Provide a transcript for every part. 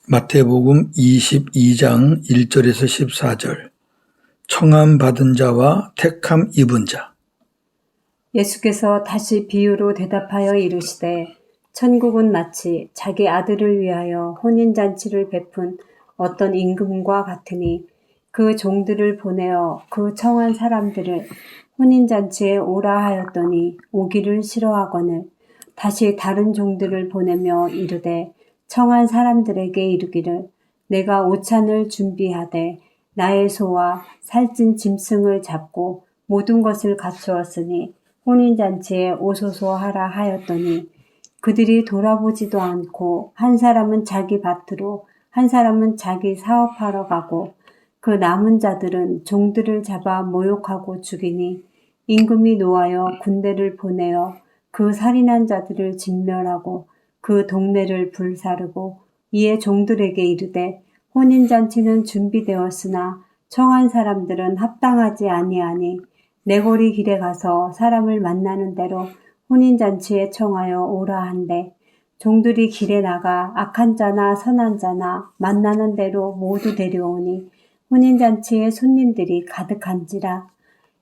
마태복음 22장 1절에서 14절 청함 받은 자와 택함 입은 자. 예수께서 다시 비유로 대답하여 이르시되 천국은 마치 자기 아들을 위하여 혼인잔치를 베푼 어떤 임금과 같으니 그 종들을 보내어 그 청한 사람들을 혼인잔치에 오라 하였더니 오기를 싫어하거늘 다시 다른 종들을 보내며 이르되 청한 사람들에게 이르기를 내가 오찬을 준비하되 나의 소와 살찐 짐승을 잡고 모든 것을 갖추었으니 혼인잔치에 오소서 하라 하였더니 그들이 돌아보지도 않고 한 사람은 자기 밭으로 한 사람은 자기 사업하러 가고 그 남은 자들은 종들을 잡아 모욕하고 죽이니 임금이 노하여 군대를 보내어 그 살인한 자들을 진멸하고 그 동네를 불사르고 이에 종들에게 이르되 혼인잔치는 준비되었으나 청한 사람들은 합당하지 아니하니 내거리 길에 가서 사람을 만나는 대로 혼인잔치에 청하여 오라 한대 종들이 길에 나가 악한 자나 선한 자나 만나는 대로 모두 데려오니 혼인잔치에 손님들이 가득한지라.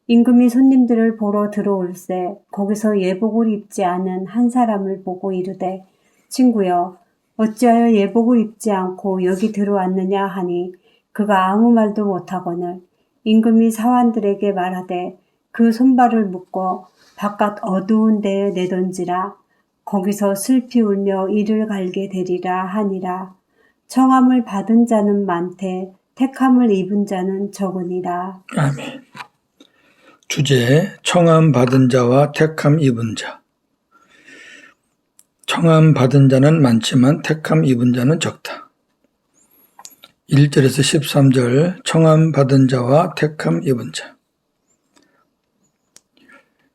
임금이 손님들을 보러 들어올세 거기서 예복을 입지 않은 한 사람을 보고 이르되 친구여 어찌하여 예복을 입지 않고 여기 들어왔느냐 하니 그가 아무 말도 못하거늘 임금이 사환들에게 말하되 그 손발을 묶어 바깥 어두운 데에 내던지라. 거기서 슬피 울며 이를 갈게 되리라 하니라. 청함을 받은 자는 많되 택함을 입은 자는 적으니라. 아멘. 주제 청함 받은 자와 택함 입은 자. 청함 받은 자는 많지만 택함 입은 자는 적다. 1절에서 13절 청함 받은 자와 택함 입은 자.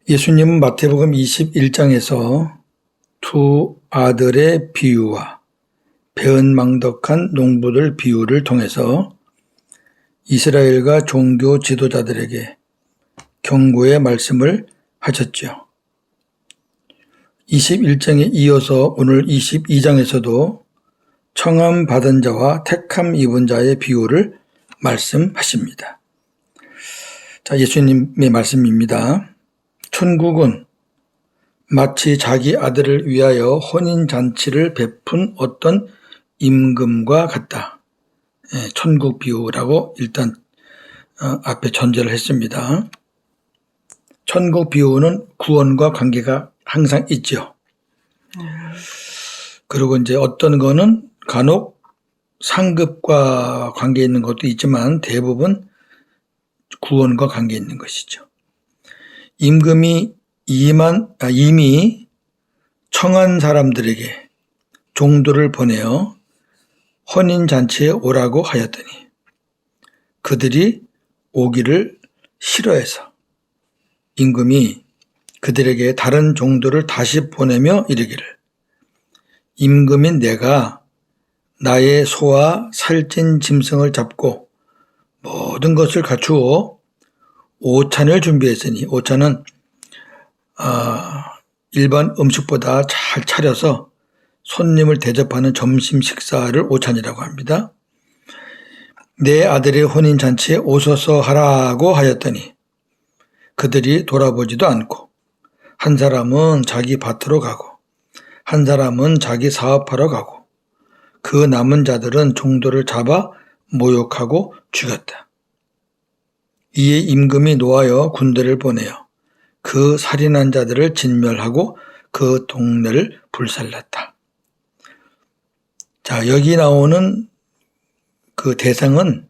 예수님은 마태복음 21장에서 두 아들의 비유와 배은망덕한 농부들 비유를 통해서 이스라엘과 종교 지도자들에게 경고의 말씀을 하셨죠. 21장에 이어서 오늘 22장에서도 청함 받은 자와 택함 입은 자의 비유를 말씀하십니다. 자, 예수님의 말씀입니다. 천국은 마치 자기 아들을 위하여 혼인잔치를 베푼 어떤 임금과 같다. 천국 비유라고 일단 앞에 전제를 했습니다. 천국 비유는 구원과 관계가 항상 있죠. 그리고 이제 어떤 거는 간혹 상급과 관계 있는 것도 있지만 대부분 구원과 관계 있는 것이죠. 임금이 이미 청한 사람들에게 종들을 보내어 혼인잔치에 오라고 하였더니 그들이 오기를 싫어해서 임금이 그들에게 다른 종들을 다시 보내며 이르기를 임금인 내가 나의 소와 살찐 짐승을 잡고 모든 것을 갖추어 오찬을 준비했으니 오찬은 일반 음식보다 잘 차려서 손님을 대접하는 점심 식사를 오찬이라고 합니다. 내 아들의 혼인잔치에 오소서 하라고 하였더니 그들이 돌아보지도 않고 한 사람은 자기 밭으로 가고 한 사람은 자기 사업하러 가고 그 남은 자들은 종들을 잡아 모욕하고 죽였다. 이에 임금이 노하여 군대를 보내어 그 살인한 자들을 진멸하고 그 동네를 불살랐다. 자, 여기 나오는 그 대상은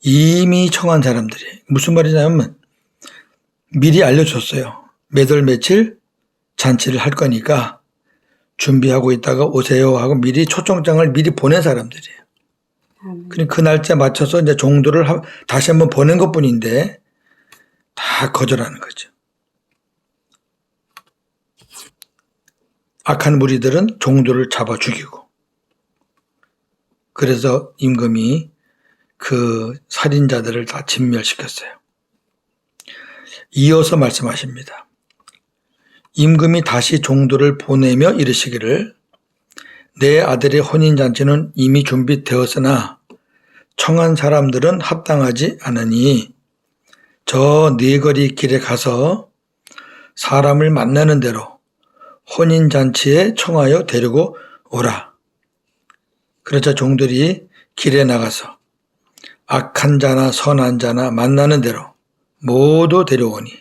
이미 청한 사람들이 무슨 말이냐면 미리 알려줬어요. 몇 월 며칠 잔치를 할 거니까 준비하고 있다가 오세요 하고 미리 초청장을 미리 보낸 사람들이에요. 그러니까 그 날짜에 맞춰서 이제 종들을 다시 한번 보낸 것 뿐인데 다 거절하는 거죠. 악한 무리들은 종들을 잡아 죽이고 그래서 임금이 그 살인자들을 다 진멸시켰어요. 이어서 말씀하십니다. 임금이 다시 종들을 보내며 이르시기를 내 아들의 혼인잔치는 이미 준비되었으나 청한 사람들은 합당하지 않으니 저 네거리 길에 가서 사람을 만나는 대로 혼인잔치에 청하여 데리고 오라. 그러자 종들이 길에 나가서 악한 자나 선한 자나 만나는 대로 모두 데려오니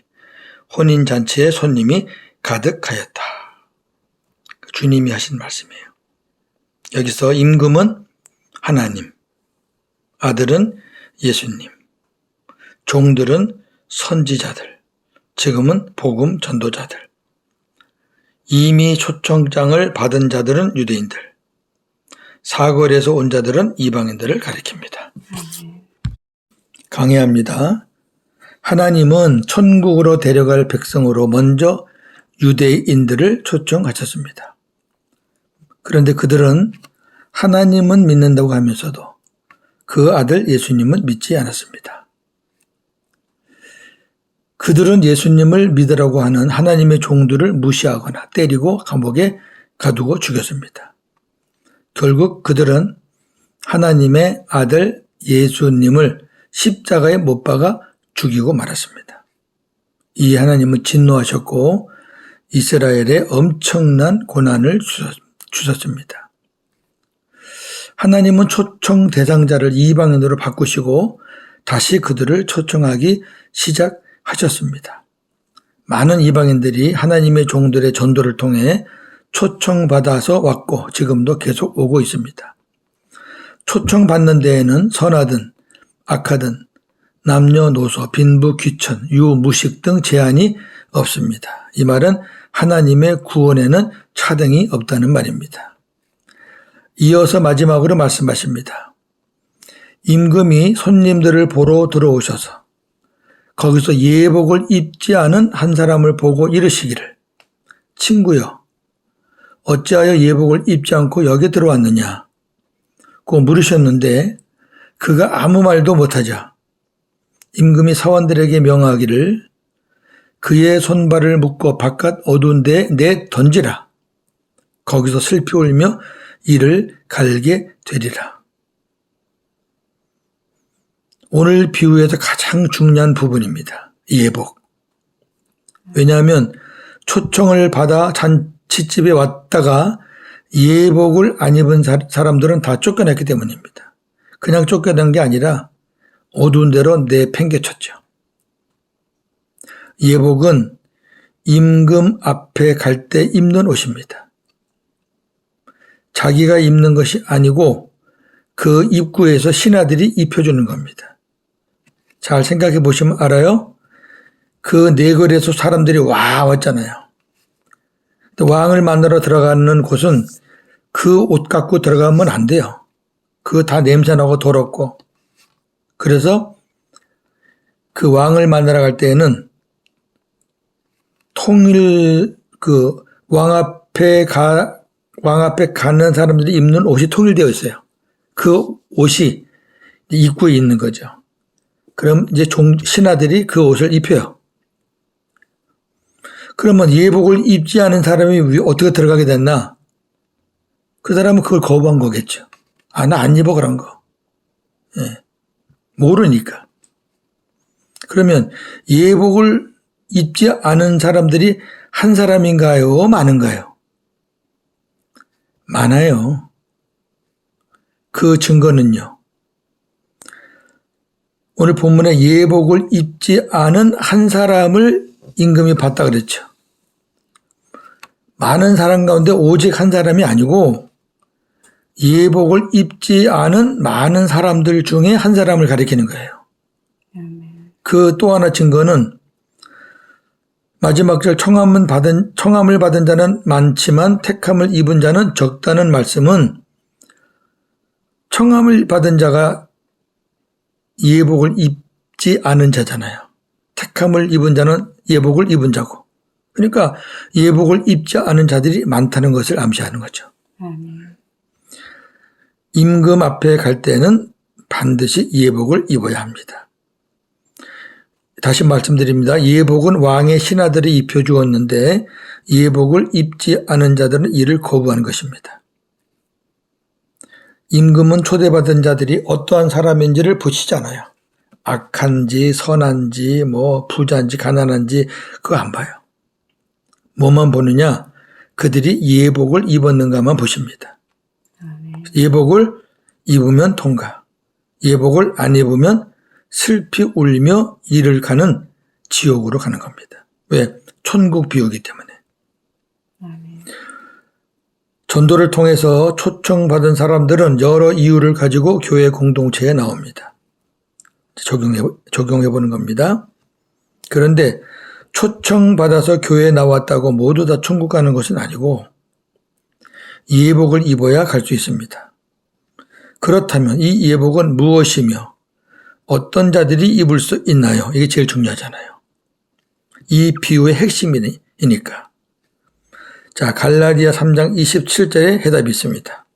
혼인잔치에 손님이 가득하였다. 주님이 하신 말씀이에요. 여기서 임금은 하나님, 아들은 예수님, 종들은 선지자들, 지금은 복음 전도자들, 이미 초청장을 받은 자들은 유대인들, 사거리에서 온 자들은 이방인들을 가리킵니다. 강의합니다. 하나님은 천국으로 데려갈 백성으로 먼저 유대인들을 초청하셨습니다. 그런데 그들은 하나님은 믿는다고 하면서도 그 아들 예수님은 믿지 않았습니다. 그들은 예수님을 믿으라고 하는 하나님의 종들을 무시하거나 때리고 감옥에 가두고 죽였습니다. 결국 그들은 하나님의 아들 예수님을 십자가에 못 박아 죽이고 말았습니다. 이 하나님은 진노하셨고 이스라엘에 엄청난 고난을 주셨습니다. 하나님은 초청 대상자를 이방인으로 바꾸시고 다시 그들을 초청하기 시작하셨습니다. 많은 이방인들이 하나님의 종들의 전도를 통해 초청받아서 왔고 지금도 계속 오고 있습니다. 초청받는 데에는 선하든 악하든 남녀노소, 빈부, 귀천, 유무식 등 제한이 없습니다. 이 말은 하나님의 구원에는 차등이 없다는 말입니다. 이어서 마지막으로 말씀하십니다. 임금이 손님들을 보러 들어오셔서 거기서 예복을 입지 않은 한 사람을 보고 이르시기를 친구여 어찌하여 예복을 입지 않고 여기 들어왔느냐 고 물으셨는데 그가 아무 말도 못하자 임금이 사원들에게 명하기를 그의 손발을 묶어 바깥 어두운 데에 내 던지라. 거기서 슬피 울며 이를 갈게 되리라. 오늘 비유에서 가장 중요한 부분입니다. 예복. 왜냐하면 초청을 받아 잔치집에 왔다가 예복을 안 입은 사람들은 다 쫓겨났기 때문입니다. 그냥 쫓겨난 게 아니라 어두운 데로 내팽개쳤죠. 예복은 임금 앞에 갈 때 입는 옷입니다. 자기가 입는 것이 아니고 그 입구에서 신하들이 입혀주는 겁니다. 잘 생각해 보시면 알아요. 그 내거리에서 사람들이 왔잖아요. 왕을 만나러 들어가는 곳은 그 옷 갖고 들어가면 안 돼요. 그거 다 냄새나고 더럽고. 그래서 그 왕을 만나러 갈 때에는 왕 앞에 가는 사람들이 입는 옷이 통일되어 있어요. 그 옷이 입구에 있는 거죠. 그럼 이제 신하들이 그 옷을 입혀요. 그러면 예복을 입지 않은 사람이 어떻게 들어가게 됐나? 그 사람은 그걸 거부한 거겠죠. 아, 나 안 입어 그런 거. 예. 모르니까. 그러면 예복을 입지 않은 사람들이 한 사람인가요? 많은가요? 많아요. 그 증거는요. 오늘 본문에 예복을 입지 않은 한 사람을 임금이 봤다 그랬죠. 많은 사람 가운데 오직 한 사람이 아니고 예복을 입지 않은 많은 사람들 중에 한 사람을 가리키는 거예요. 그 또 하나 증거는 마지막 절 청함을 받은 자는 많지만 택함을 입은 자는 적다는 말씀은 청함을 받은 자가 예복을 입지 않은 자잖아요. 택함을 입은 자는 예복을 입은 자고. 그러니까 예복을 입지 않은 자들이 많다는 것을 암시하는 거죠. 임금 앞에 갈 때는 반드시 예복을 입어야 합니다. 다시 말씀드립니다. 예복은 왕의 신하들이 입혀주었는데 예복을 입지 않은 자들은 이를 거부하는 것입니다. 임금은 초대받은 자들이 어떠한 사람인지를 보시잖아요. 악한지 선한지 뭐 부자인지 가난한지 그거 안 봐요. 뭐만 보느냐? 그들이 예복을 입었는가만 보십니다. 예복을 입으면 통과, 예복을 안 입으면 슬피 울며 이를 가는 지옥으로 가는 겁니다. 왜? 천국 비유이기 때문에. 전도를 통해서 초청받은 사람들은 여러 이유를 가지고 교회 공동체에 나옵니다. 적용해 보는 겁니다. 그런데 초청받아서 교회에 나왔다고 모두 다 천국 가는 것은 아니고 예복을 입어야 갈 수 있습니다. 그렇다면 이 예복은 무엇이며 어떤 자들이 입을 수 있나요? 이게 제일 중요하잖아요. 이 비유의 핵심이니까. 자, 갈라디아 3장 27절에 해답이 있습니다.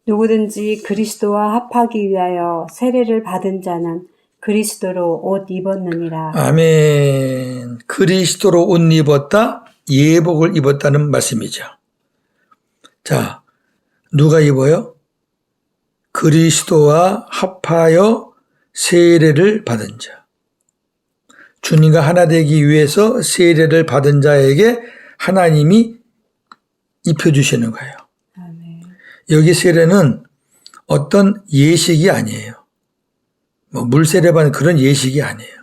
누구든지 그리스도와 합하기 위하여 세례를 받은 자는 그리스도로 옷 입었느니라. 아멘. 그리스도로 옷 입었다, 예복을 입었다는 말씀이죠. 자, 누가 입어요? 그리스도와 합하여 세례를 받은 자. 주님과 하나 되기 위해서 세례를 받은 자에게 하나님이 입혀주시는 거예요. 여기 세례는 어떤 예식이 아니에요. 뭐 물세례 받는 그런 예식이 아니에요.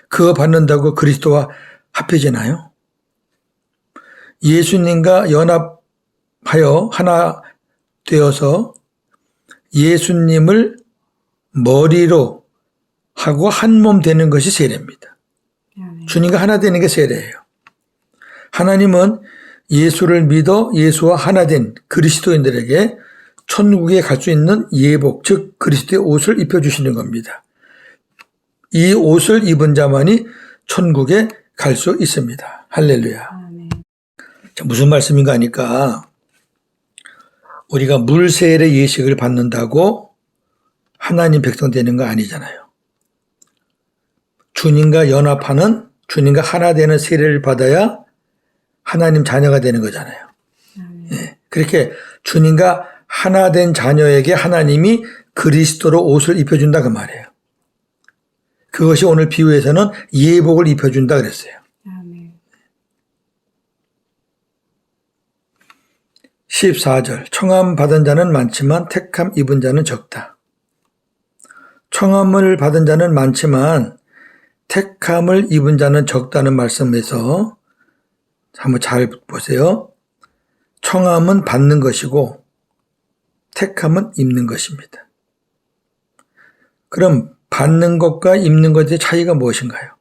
그거 받는다고 그리스도와 합해지나요? 예수님과 연합하여 하나 되어서 예수님을 머리로 하고 한 몸 되는 것이 세례입니다. 주님과 하나 되는 게 세례예요. 하나님은 예수를 믿어 예수와 하나 된 그리스도인들에게 천국에 갈 수 있는 예복, 즉 그리스도의 옷을 입혀주시는 겁니다. 이 옷을 입은 자만이 천국에 갈 수 있습니다. 할렐루야. 자, 무슨 말씀인가 하니까 우리가 물세례 예식을 받는다고 하나님 백성 되는 거 아니잖아요. 주님과 연합하는, 주님과 하나 되는 세례를 받아야 하나님 자녀가 되는 거잖아요. 예, 그렇게 주님과 하나 된 자녀에게 하나님이 그리스도로 옷을 입혀준다 그 말이에요. 그것이 오늘 비유에서는 예복을 입혀준다 그랬어요. 14절 청함 받은 자는 많지만 택함 입은 자는 적다. 청함을 받은 자는 많지만 택함을 입은 자는 적다는 말씀에서 한번 잘 보세요. 청함은 받는 것이고 택함은 입는 것입니다. 그럼 받는 것과 입는 것의 차이가 무엇인가요?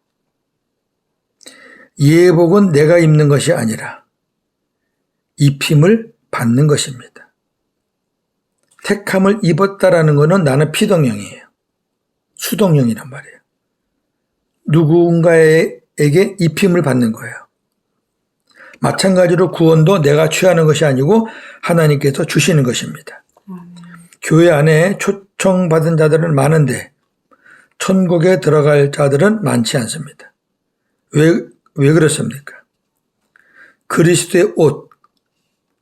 예복은 내가 입는 것이 아니라 입힘을 받는 것입니다. 택함을 입었다라는 것은 나는 피동형이에요. 수동형이란 말이에요. 누군가에게 입힘을 받는 거예요. 마찬가지로 구원도 내가 취하는 것이 아니고 하나님께서 주시는 것입니다. 교회 안에 초청받은 자들은 많은데 천국에 들어갈 자들은 많지 않습니다. 왜 그렇습니까? 그리스도의 옷,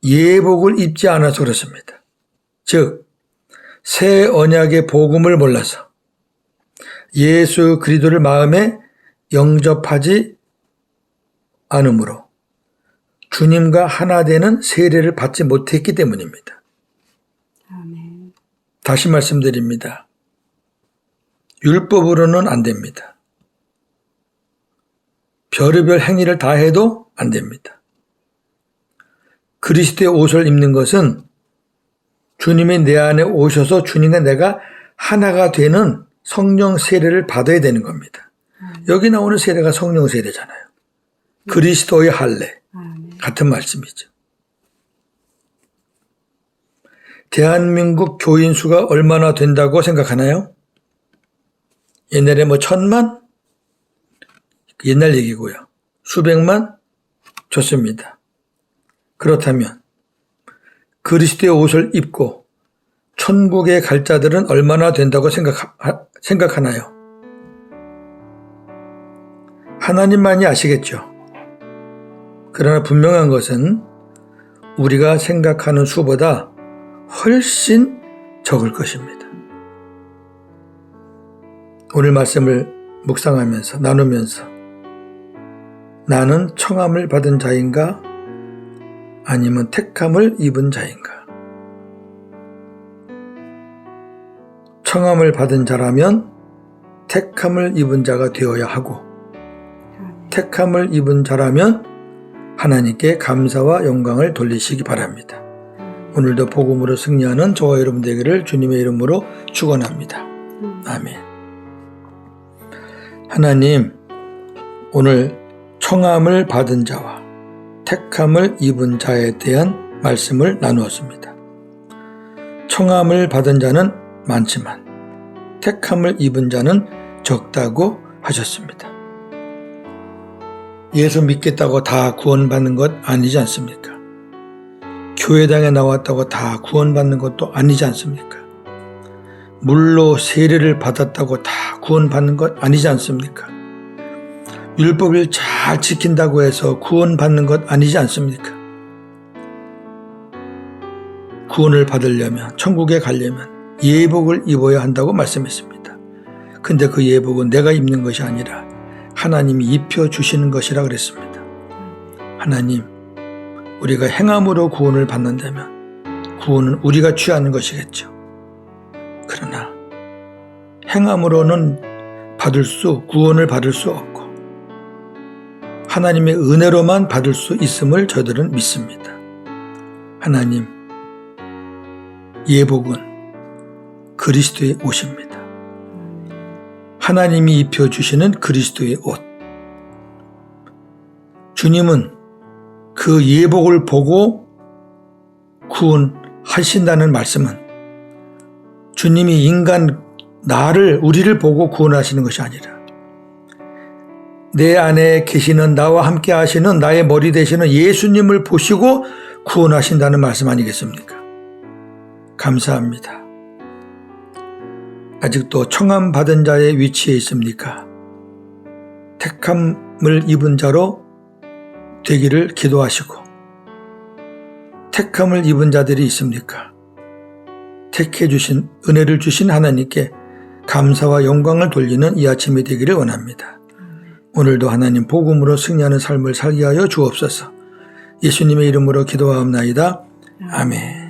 예복을 입지 않아서 그렇습니다. 즉, 새 언약의 복음을 몰라서 예수 그리스도를 마음에 영접하지 않으므로 주님과 하나 되는 세례를 받지 못했기 때문입니다. 아멘. 다시 말씀드립니다. 율법으로는 안 됩니다. 별의별 행위를 다 해도 안 됩니다. 그리스도의 옷을 입는 것은 주님이 내 안에 오셔서 주님과 내가 하나가 되는 성령 세례를 받아야 되는 겁니다. 여기 나오는 세례가 성령 세례잖아요. 그리스도의 할례. 같은 말씀이죠. 대한민국 교인 수가 얼마나 된다고 생각하나요? 옛날에 뭐 1000만? 옛날 얘기고요. 수백만? 좋습니다. 그렇다면 그리스도의 옷을 입고 천국에 갈 자들은 얼마나 된다고 생각하나요? 하나님만이 아시겠죠. 그러나 분명한 것은 우리가 생각하는 수보다 훨씬 적을 것입니다. 오늘 말씀을 묵상하면서 나누면서 나는 청함을 받은 자인가 아니면 택함을 입은 자인가? 청함을 받은 자라면 택함을 입은 자가 되어야 하고 택함을 입은 자라면 하나님께 감사와 영광을 돌리시기 바랍니다. 오늘도 복음으로 승리하는 저와 여러분 되기를 주님의 이름으로 축원합니다. 아멘. 하나님, 오늘 청함을 받은 자와 택함을 입은 자에 대한 말씀을 나누었습니다. 청함을 받은 자는 많지만 택함을 입은 자는 적다고 하셨습니다. 예수 믿겠다고 다 구원받는 것 아니지 않습니까? 교회당에 나왔다고 다 구원받는 것도 아니지 않습니까? 물로 세례를 받았다고 다 구원받는 것 아니지 않습니까? 율법을 잘 지킨다고 해서 구원받는 것 아니지 않습니까? 구원을 받으려면, 천국에 가려면 예복을 입어야 한다고 말씀했습니다. 근데 그 예복은 내가 입는 것이 아니라 하나님이 입혀주시는 것이라 그랬습니다. 하나님, 우리가 행함으로 구원을 받는다면 구원은 우리가 취하는 것이겠죠. 그러나 행함으로는 구원을 받을 수 없고 하나님의 은혜로만 받을 수 있음을 저희들은 믿습니다. 하나님, 예복은 그리스도의 옷입니다. 하나님이 입혀주시는 그리스도의 옷. 주님은 그 예복을 보고 구원하신다는 말씀은 주님이 우리를 보고 구원하시는 것이 아니라 내 안에 계시는 나와 함께 하시는 나의 머리 되시는 예수님을 보시고 구원하신다는 말씀 아니겠습니까? 감사합니다. 아직도 청함 받은 자의 위치에 있습니까? 택함을 입은 자로 되기를 기도하시고 택함을 입은 자들이 있습니까? 택해 주신 은혜를 주신 하나님께 감사와 영광을 돌리는 이 아침이 되기를 원합니다. 오늘도 하나님 복음으로 승리하는 삶을 살게 하여 주옵소서. 예수님의 이름으로 기도하옵나이다. 아멘.